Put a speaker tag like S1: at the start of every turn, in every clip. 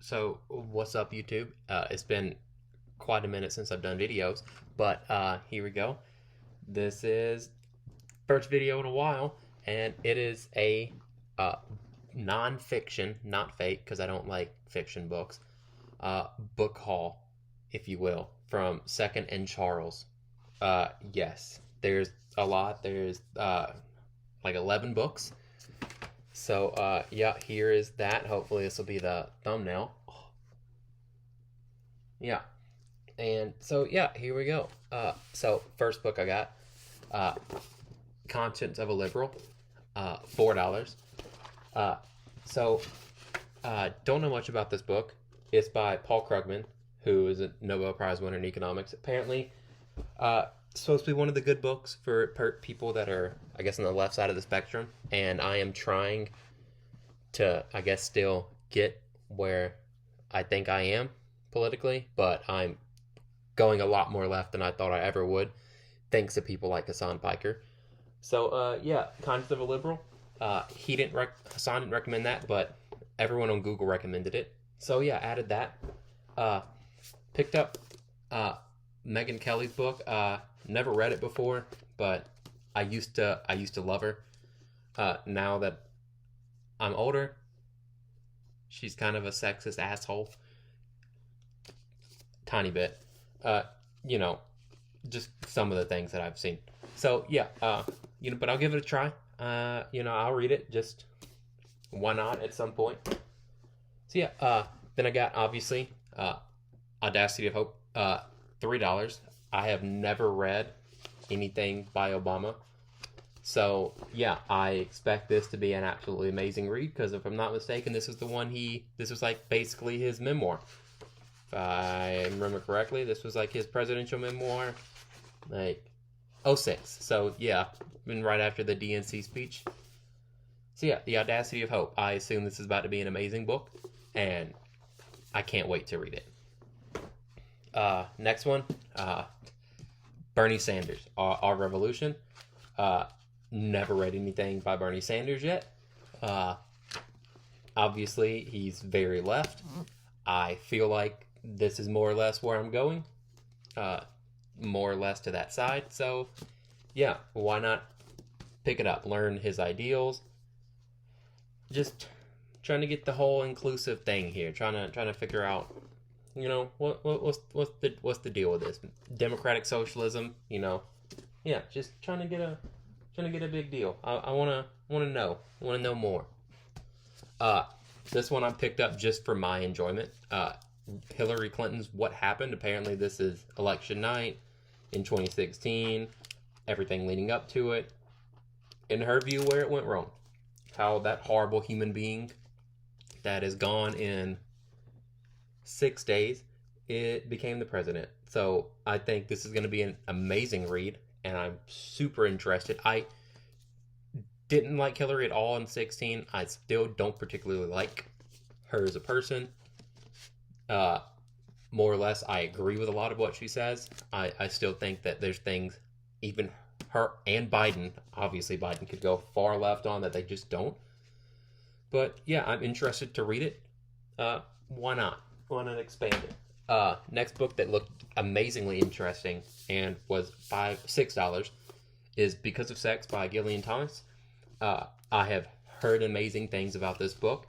S1: So, what's up, YouTube? It's been quite a minute since I've done videos, but here we go. This is first video in a while, and it is a uh, non-fiction, not fake, because I don't like fiction books, book haul, if you will, from Second and Charles. Yes, there's a lot. There's like 11 books. So, yeah, here is that. Hopefully, this will be the thumbnail. Yeah. And so, yeah, here we go. So, first book I got, uh, Conscience of a Liberal, $4. Uh, so, don't know much about this book. It's by Paul Krugman, who is a Nobel Prize winner in economics. Apparently, supposed to be one of the good books for people that are, I guess, on the left side of the spectrum. And I am trying to, I guess, still get where I think I am politically, but I'm going a lot more left than I thought I ever would, thanks to people like Hassan Piker. So, yeah, Conscience of a Liberal. Hassan didn't recommend that, but everyone on Google recommended it. So, yeah, added that. Uh, Picked up Megyn Kelly's book. Never read it before, but I used to love her. Now that I'm older, she's kind of a sexist asshole. Tiny bit. Uh, you know, just some of the things that I've seen. So yeah, but I'll give it a try. I'll read it. Just why not at some point? So yeah, then I got obviously Audacity of Hope, $3. I have never read anything by Obama. So yeah, I expect this to be an absolutely amazing read because if I'm not mistaken, this was like basically his memoir. If I remember correctly, this was like his presidential memoir, like '06. So yeah, been right after the DNC speech. So yeah, The Audacity of Hope. I assume this is about to be an amazing book, and I can't wait to read it. Next one, Bernie Sanders, Our Revolution. Never read anything by Bernie Sanders yet. Obviously, he's very left. I feel like this is more or less where I'm going. More or less to that side. So, yeah, why not pick it up? Learn his ideals. Just trying to get the whole inclusive thing here. Trying to figure out, what's the deal with this? Democratic socialism, Yeah, just trying to get a big deal. I wanna know. I wanna know more. This one I picked up just for my enjoyment. Hillary Clinton's What Happened. Apparently this is election night in 2016. Everything leading up to it. In her view, where it went wrong. How that horrible human being that is gone in 6 days, it became the president. So I think this is going to be an amazing read, and I'm super interested. I didn't like Hillary at all in 16. I still don't particularly like her as a person. More or less, I agree with a lot of what she says. I still think that there's things, even her and Biden, obviously Biden could go far left on that they just don't. But yeah, I'm interested to read it. Why not? Why not expand it? Next book that looked amazingly interesting and was $6 is Because of Sex by Gillian Thomas. I have heard amazing things about this book.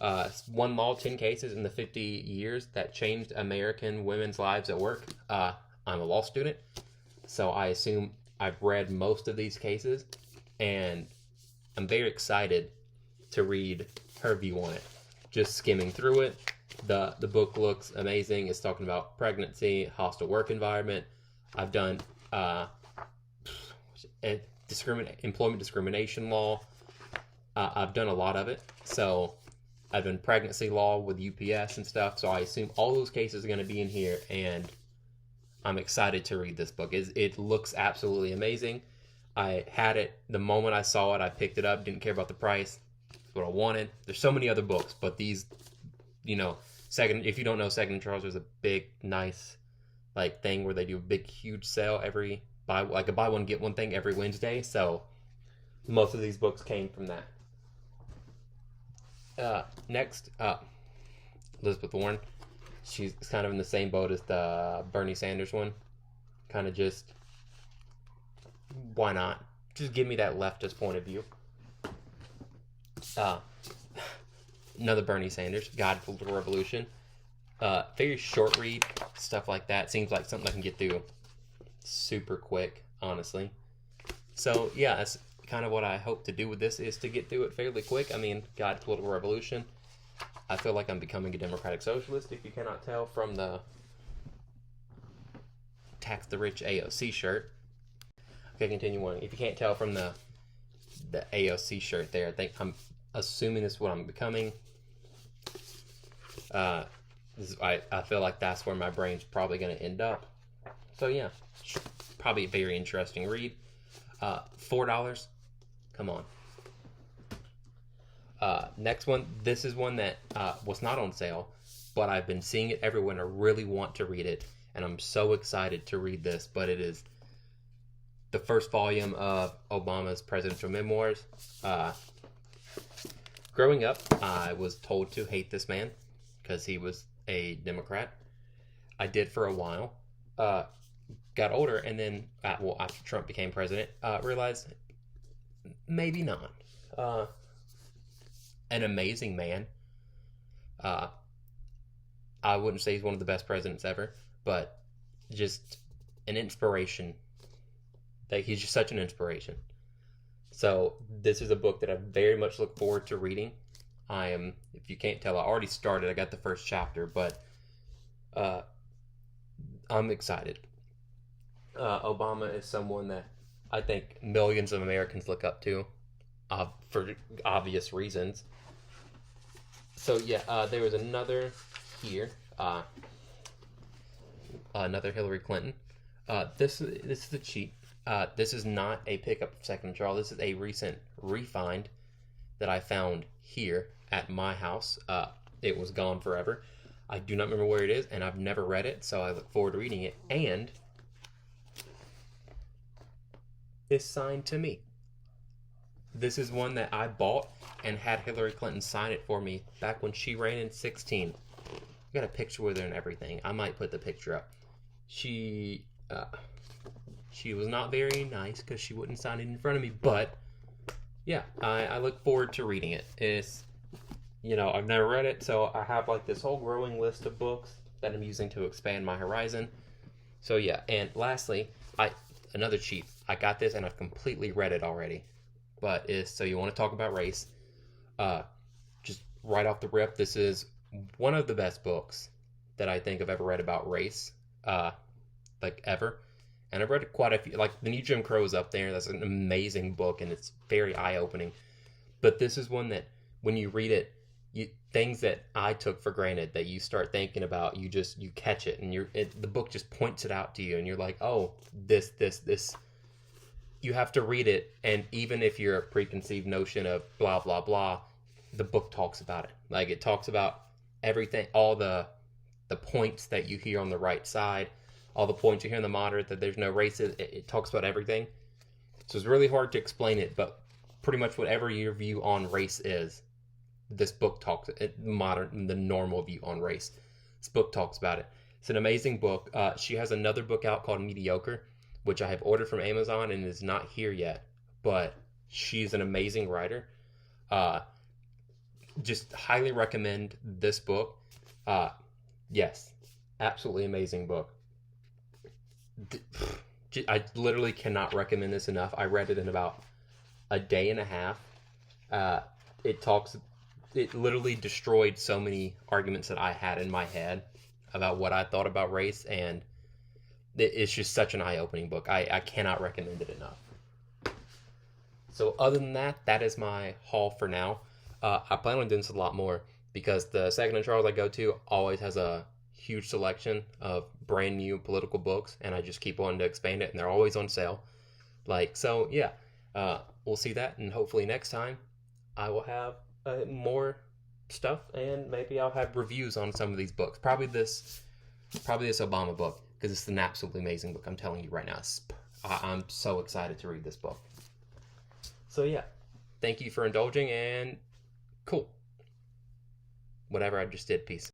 S1: One law, 10 cases in the 50 years that changed American women's lives at work. I'm a law student, so I assume I've read most of these cases, and I'm very excited to read her view on it. Just skimming through it, the book looks amazing. It's talking about pregnancy, hostile work environment. I've done employment discrimination law. I've done a lot of it, so I've done pregnancy law with UPS and stuff, so I assume all those cases are going to be in here, and I'm excited to read this book. It looks absolutely amazing. I had it the moment I saw it. I picked it up, didn't care about the price. That's what I wanted. There's so many other books, but these, if you don't know, Second Charles is a big, nice, thing where they do a big, huge sale buy one, get one thing every Wednesday, so most of these books came from that. Next, Elizabeth Warren. She's kind of in the same boat as the Bernie Sanders one. Kind of just, why not? Just give me that leftist point of view. Another Bernie Sanders, Guide to Political Revolution. Very short read, stuff like that. Seems like something I can get through super quick, honestly. So yeah, that's kind of what I hope to do with this, is to get through it fairly quick. I mean, Guide to Political Revolution. I feel like I'm becoming a democratic socialist, if you cannot tell from the Tax the Rich AOC shirt. Okay, continue on. If you can't tell from the AOC shirt there, I'm assuming this is what I'm becoming. I feel like that's where my brain's probably going to end up. So yeah, probably a very interesting read. $4. Come on. Next one. This is one that was not on sale, but I've been seeing it everywhere and I really want to read it. And I'm so excited to read this, but it is the first volume of Obama's presidential memoirs. Growing up, I was told to hate this man because he was a Democrat. I did for a while. Got older, and then, after Trump became president, realized maybe not. An amazing man. I wouldn't say he's one of the best presidents ever, but just an inspiration. Like, he's just such an inspiration. So this is a book that I very much look forward to reading. If you can't tell, I already started. I got the first chapter, but I'm excited. Obama is someone that I think millions of Americans look up to, for obvious reasons. So yeah, there was another here, another Hillary Clinton. This is a cheat. This is not a pickup of Second and Charles. This is a recent refind that I found here at my house. It was gone forever. I do not remember where it is, and I've never read it, so I look forward to reading it. And it's signed to me. This is one that I bought and had Hillary Clinton sign it for me back when she ran in 2016. I got a picture with her and everything. I might put the picture up. She was not very nice because she wouldn't sign it in front of me, but yeah, I look forward to reading it. It's, I've never read it, so I have like this whole growing list of books that I'm using to expand my horizon. So yeah, and lastly, another cheat. I got this and I've completely read it already. But so you want to talk about race? Just right off the rip, this is one of the best books that I think I've ever read about race, like ever. And I've read quite a few, like The New Jim Crow is up there. That's an amazing book and it's very eye-opening. But this is one that when you read it, things that I took for granted that you start thinking about, you catch it, and the book just points it out to you, and you're like, oh, this. You have to read it, and even if you're a preconceived notion of blah blah blah, the book talks about it. Like, it talks about everything, all the points that you hear on the right side, all the points you hear in the moderate that there's no racism. It talks about everything. So it's really hard to explain it, but pretty much whatever your view on race is, this book talks the normal view on race. This book talks about it. It's an amazing book. She has another book out called Mediocre, which I have ordered from Amazon and is not here yet, but she's an amazing writer. Just highly recommend this book. Yes, absolutely amazing book. I literally cannot recommend this enough. I read it in about a day and a half. It literally destroyed so many arguments that I had in my head about what I thought about race, and it's just such an eye-opening book. I cannot recommend it enough. So other than that, that is my haul for now. I plan on doing this a lot more because the Second and Charles I go to always has a huge selection of brand new political books, and I just keep wanting to expand it, and they're always on sale. So yeah, we'll see that, and hopefully next time I will have more stuff, and maybe I'll have reviews on some of these books. Probably this Obama book, because it's an absolutely amazing book. I'm telling you right now, I'm so excited to read this book. So yeah, thank you for indulging, and cool. Whatever I just did, peace.